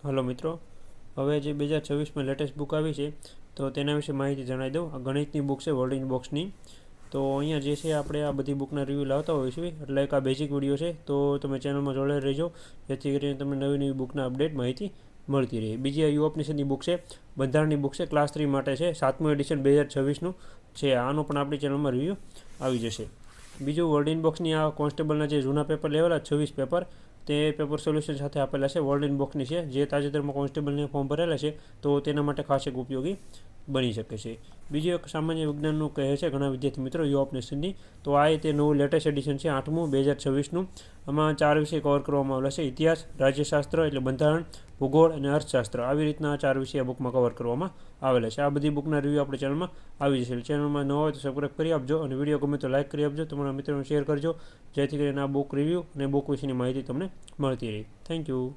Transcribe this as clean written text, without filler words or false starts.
Hello મિત્રો, હવે જે 2026માં લેટેસ્ટ બુક આવી છે તો તેના વિશે માહિતી જણાવી દઉં. આ ગણિતની બુક છે વર્લ્ડ બોક્સની. તો અહીંયા જે છે આપણે આ બધી બુકના રિવ્યૂ લાવતા હોઈએ છીએ, એટલે એક આ બેઝિક વિડીયો છે. તો તમે ચેનલમાં જોડાઈ રહેજો, જેથી કરીને તમને નવી નવી બુકના અપડેટ માહિતી મળતી રહે. બીજી આ યુઓપનિષદની બુક છે, બંધારણની બુક છે, ક્લાસ 3 માટે છે, 7મું એડિશન 2026નું છે. આનો પણ આપણી ચેનલમાં રિવ્યૂ આવી જશે. બીજું વર્લ્ડ ઇનબોક્સની આ કોન્સ્ટેબલના જે જૂના પેપર લેવાલા 26 પેપર, તે પેપર સોલ્યુશન સાથે આપેલા છે. વર્લ્ડ ઇનબોક્સની છે, જે તાજેતરમાં કોન્સ્ટેબલને ફોર્મ ભરેલા છે, તો તેના માટે ખાસ એક ઉપયોગી બની શકે છે. બીજું એક સામાન્ય વિજ્ઞાનનું કહે છે ઘણા વિદ્યાર્થી મિત્રો યુઓપનિષદની. તો આ તે નવું લેટેસ્ટ એડિશન છે, 8મું 2026નું. આમાં 4 વિષય કવર કરવામાં આવેલા છે: ઇતિહાસ, રાજ્યશાસ્ત્ર એટલે બંધારણ, ભૂગોળ અને અર્થશાસ્ત્ર. આવી રીતના 4 વિષય બુકમાં કવર કરવામાં આવેલા છે. આ બધી બુકના રિવ્યૂ આપણી ચેનલમાં આવી જશે. ચેનલમાં ન હોય તો સબસ્ક્રાઈબ કરી આપજો, અને વિડીયો ગમે તો લાઇક કરી આપજો, તમારા મિત્રોને શેર કરજો, જેથી કરીને આ બુક રિવ્યૂ અને બુક વિશેની માહિતી તમને મળતી રહે. Thank you.